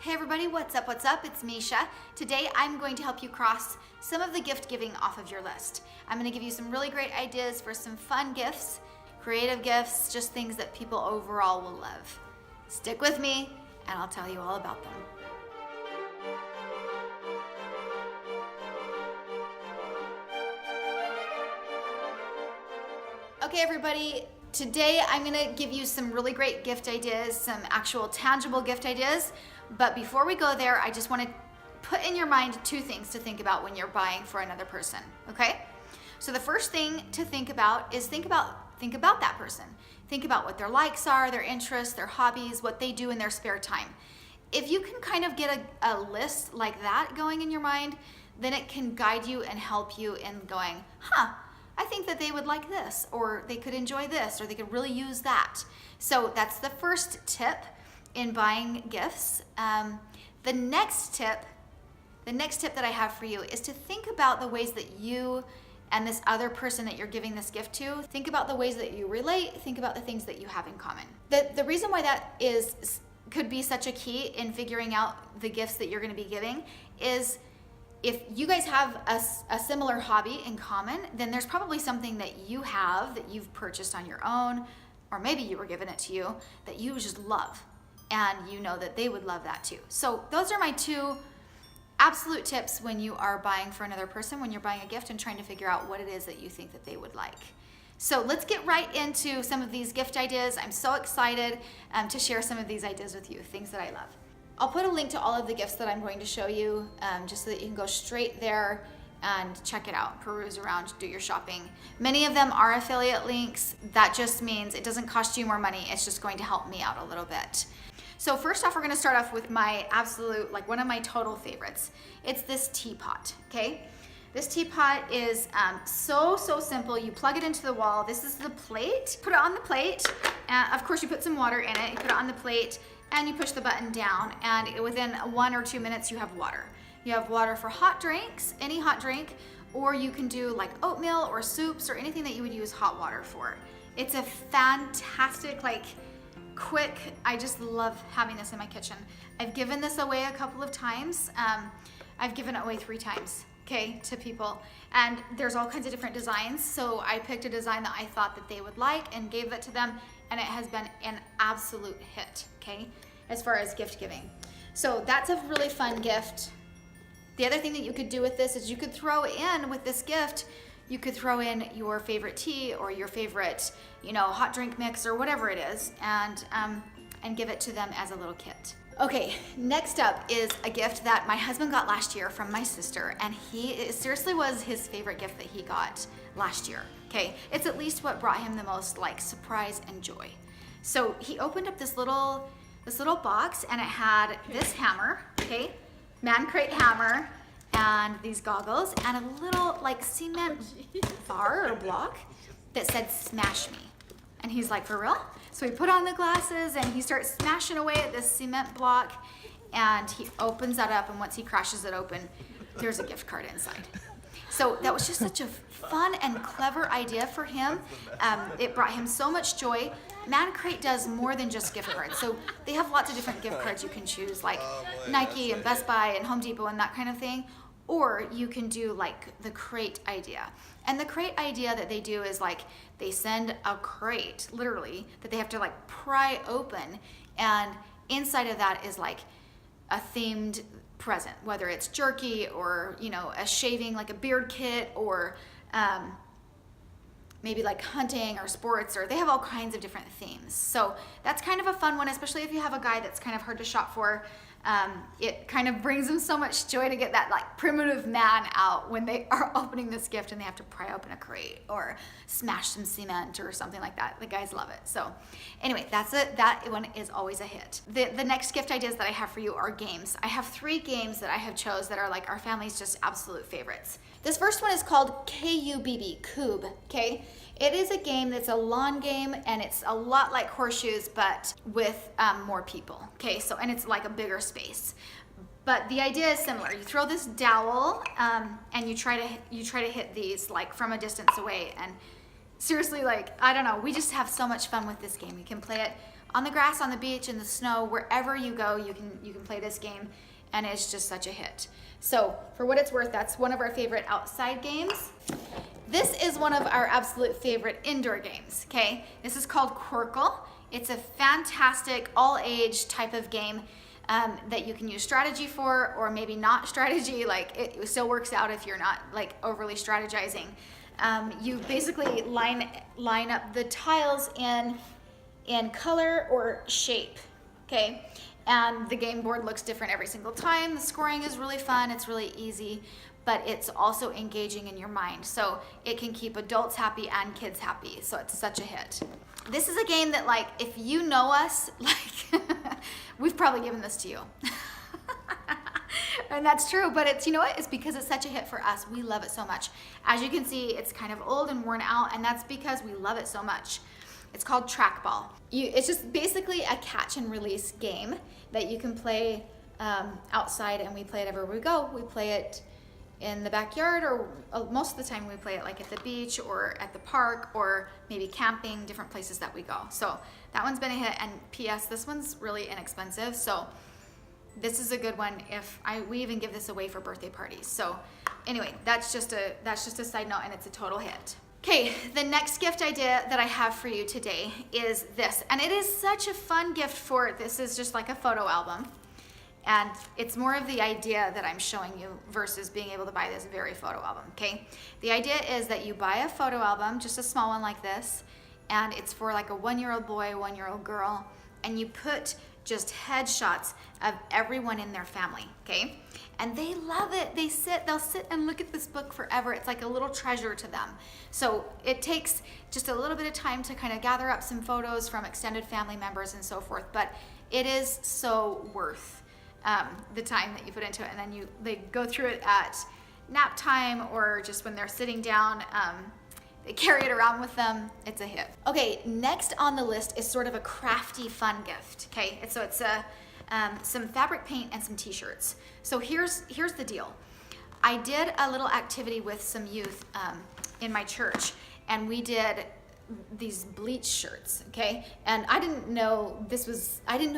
Hey everybody, what's up, It's Mesha. Today I'm going to help you cross some of the gift giving off of your list. I'm going to give you some really great ideas for some fun gifts, creative gifts, just things that people overall will love. Stick with me and I'll tell you all about them. Okay everybody, today I'm gonna give you some really great gift ideas, some actual tangible gift ideas. But before we go there, I just wanna put in your mind two things to think about when you're buying for another person, okay? So the first thing to think about is think about that person. Think about what their likes are, their interests, their hobbies, what they do in their spare time. If you can kind of get a list like that going in your mind, then it can guide you and help you in going, I think that they would like this, or they could enjoy this, or they could really use that. So that's the first tip in buying gifts. The next tip that I have for you is to think about the ways that you and this other person that you're giving this gift to, think about the ways that you relate, think about the things that you have in common. The reason why that could be such a key in figuring out the gifts that you're gonna be giving is if you guys have a similar hobby in common, then there's probably something that you have that you've purchased on your own, or maybe you were given it to you, that you just love. And you know that they would love that too. So those are my two absolute tips when you are buying for another person, when you're buying a gift and trying to figure out what it is that you think that they would like. So let's get right into some of these gift ideas. I'm so excited to share some of these ideas with you, things that I love. I'll put a link to all of the gifts that I'm going to show you just so that you can go straight there and check it out, peruse around, do your shopping. Many of them are affiliate links. That just means it doesn't cost you more money. It's just going to help me out a little bit. So first off, we're gonna start off with my absolute, like one of my total favorites. It's this teapot, okay? This teapot is so simple. You plug it into the wall. This is the plate. Put it on the plate. And of course, you put some water in it. You put it on the plate and you push the button down, and within 1 or 2 minutes, you have water. You have water for hot drinks, any hot drink, or you can do like oatmeal or soups or anything that you would use hot water for. It's a fantastic, quick, I just love having this in my kitchen. I've given this away a couple of times. I've given it away 3 times, okay, to people. And there's all kinds of different designs. So I picked a design that I thought that they would like and gave it to them. And it has been an absolute hit, okay, as far as gift giving. So that's a really fun gift. The other thing that you could do with this is you could throw in with this gift, you could throw in your favorite tea or your favorite, hot drink mix or whatever it is, and give it to them as a little kit. Okay, next up is a gift that my husband got last year from my sister, and it seriously was his favorite gift that he got last year. Okay, it's at least what brought him the most surprise and joy. So he opened up this little box, and it had this hammer, okay, man crate hammer, and these goggles, and a little cement bar or block that said "Smash Me." And he's like, "For real?" So he put on the glasses and he starts smashing away at this cement block, and he opens that up, and once he crashes it open, there's a gift card inside. So that was just such a fun and clever idea for him. It brought him so much joy. Man Crate does more than just gift cards. So they have lots of different gift cards you can choose, like Nike and Best Buy and Home Depot and that kind of thing. Or you can do the crate idea. And the crate idea that they do is they send a crate, literally, that they have to pry open. And inside of that is a themed present, whether it's jerky or, a shaving, a beard kit, or maybe hunting or sports, or they have all kinds of different themes. So that's kind of a fun one, especially if you have a guy that's kind of hard to shop for. It kind of brings them so much joy to get that primitive man out when they are opening this gift and they have to pry open a crate or smash some cement or something like that. The guys love it. So anyway, that one is always a hit. The next gift ideas that I have for you are games. I have 3 games that I have chose that are our family's just absolute favorites. This first one is called Kubb, Kubb, okay? It is a game that's a lawn game, and it's a lot like horseshoes, but with more people, okay? So, and it's a bigger space. But the idea is similar. You throw this dowel, and you try to hit these from a distance away. And seriously, I don't know, we just have so much fun with this game. You can play it on the grass, on the beach, in the snow, wherever you go, you can play this game, and it's just such a hit. So for what it's worth, that's one of our favorite outside games. This is one of our absolute favorite indoor games, okay? This is called Qwirkle. It's a fantastic all-age type of game that you can use strategy for, or maybe not strategy, like it still works out if you're not like overly strategizing. You basically line up the tiles in color or shape, okay? And the game board looks different every single time. The scoring is really fun, it's really easy, but it's also engaging in your mind. So it can keep adults happy and kids happy. So it's such a hit. This is a game that, like, if you know us, like, we've probably given this to you. And that's true, but it's, you know what? It's because it's such a hit for us. We love it so much. As you can see, it's kind of old and worn out, and that's because we love it so much. It's called Trac Ball. It's just basically a catch and release game that you can play outside, and we play it everywhere we go. We play it in the backyard, or most of the time we play it like at the beach or at the park, or maybe camping, different places that we go. So that one's been a hit, and P.S. this one's really inexpensive, so this is a good one. We even give this away for birthday parties. So anyway, that's just a side note, and it's a total hit. Okay, the next gift idea that I have for you today is this, and it is such a fun gift this is just like a photo album. And it's more of the idea that I'm showing you versus being able to buy this very photo album, okay? The idea is that you buy a photo album, just a small one like this, and it's for like a 1-year-old boy, 1-year-old girl, and you put just headshots of everyone in their family, okay? And they love it. They'll sit and look at this book forever. It's like a little treasure to them. So it takes just a little bit of time to kind of gather up some photos from extended family members and so forth, but it is so worth the time that you put into it. And then they go through it at nap time, or just when they're sitting down, they carry it around with them. It's a hit. Okay, next on the list is sort of a crafty, fun gift. Okay, so it's some fabric paint and some t-shirts. So here's the deal. I did a little activity with some youth in my church, and we did these bleach shirts, okay? And I didn't know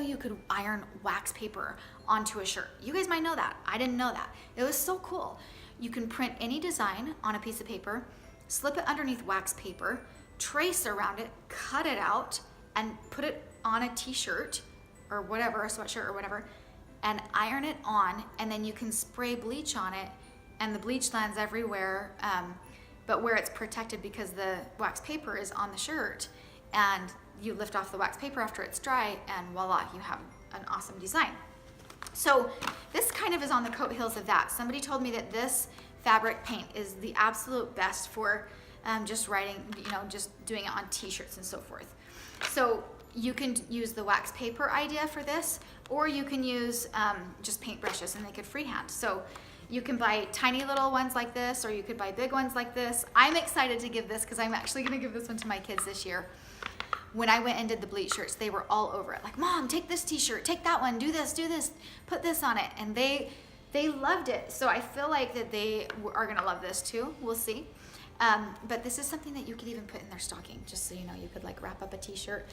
you could iron wax paper onto a shirt. You guys might know that. I didn't know that. It was so cool. You can print any design on a piece of paper, slip it underneath wax paper, trace around it, cut it out, and put it on a t-shirt or whatever, a sweatshirt or whatever, and iron it on, and then you can spray bleach on it, and the bleach lands everywhere, but where it's protected because the wax paper is on the shirt, and you lift off the wax paper after it's dry, and voila, you have an awesome design. So this kind of is on the coattails of that. Somebody told me that this fabric paint is the absolute best for just writing, just doing it on t-shirts and so forth. So you can use the wax paper idea for this, or you can use just paintbrushes and they could freehand. So you can buy tiny little ones like this, or you could buy big ones like this. I'm excited to give this because I'm actually gonna give this one to my kids this year. When I went and did the bleach shirts, they were all over it. Like, Mom, take this t-shirt, take that one, do this, put this on it. And they loved it. So I feel like that they are gonna love this too, we'll see. But this is something that you could even put in their stocking, just so you know. You could like wrap up a t-shirt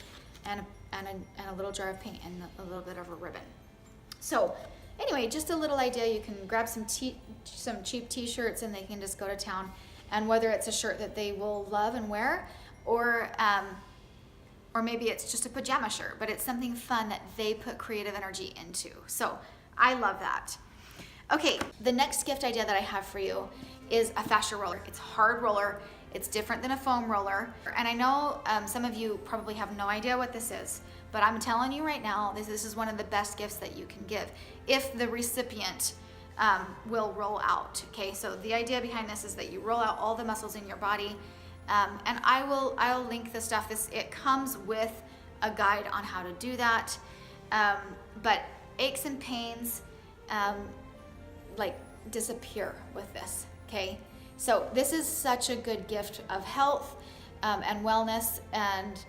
and a little jar of paint and a little bit of a ribbon. So anyway, just a little idea. You can grab some cheap t-shirts and they can just go to town. And whether it's a shirt that they will love and wear, or maybe it's just a pajama shirt, but it's something fun that they put creative energy into. So I love that. Okay, the next gift idea that I have for you is a fascia roller. It's a hard roller. It's different than a foam roller. And I know some of you probably have no idea what this is, but I'm telling you right now, this is one of the best gifts that you can give if the recipient will roll out, okay? So the idea behind this is that you roll out all the muscles in your body, and I'll link the stuff. It comes with a guide on how to do that, but aches and pains like disappear with this, okay? So this is such a good gift of health and wellness, and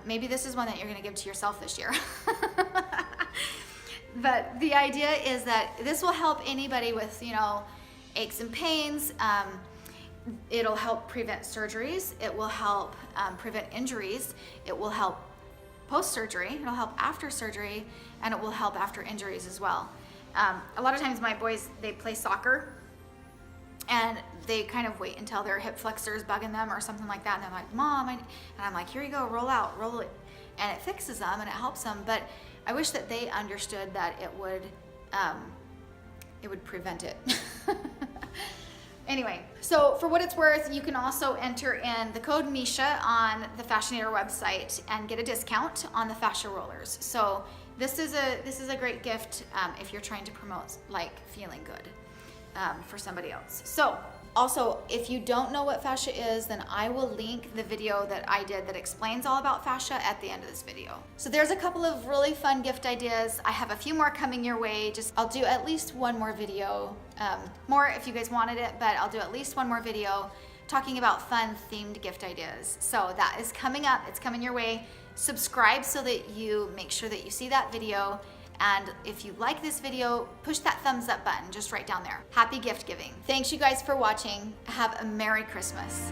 maybe this is one that you're gonna give to yourself this year. But the idea is that this will help anybody with, aches and pains. It'll help prevent surgeries. It will help prevent injuries. It will help post-surgery, it'll help after surgery, and it will help after injuries as well. A lot of times my boys, they play soccer and they kind of wait until their hip flexor is bugging them or something like that, and they're like, Mom, and I'm like, here you go, roll out, roll it, and it fixes them and it helps them. But I wish that they understood that it would prevent it. Anyway, so for what it's worth, you can also enter in the code Mesha on the Fascinator website and get a discount on the Fascia Rollers. So this is a great gift if you're trying to promote like feeling good for somebody else. So also, if you don't know what fascia is, then I will link the video that I did that explains all about fascia at the end of this video. So there's a couple of really fun gift ideas. I have a few more coming your way. I'll do at least one more video, more if you guys wanted it, but I'll do at least one more video talking about fun themed gift ideas. So that is coming up, it's coming your way. Subscribe so that you make sure that you see that video. And if you like this video, push that thumbs up button just right down there. Happy gift giving. Thanks you guys for watching. Have a Merry Christmas.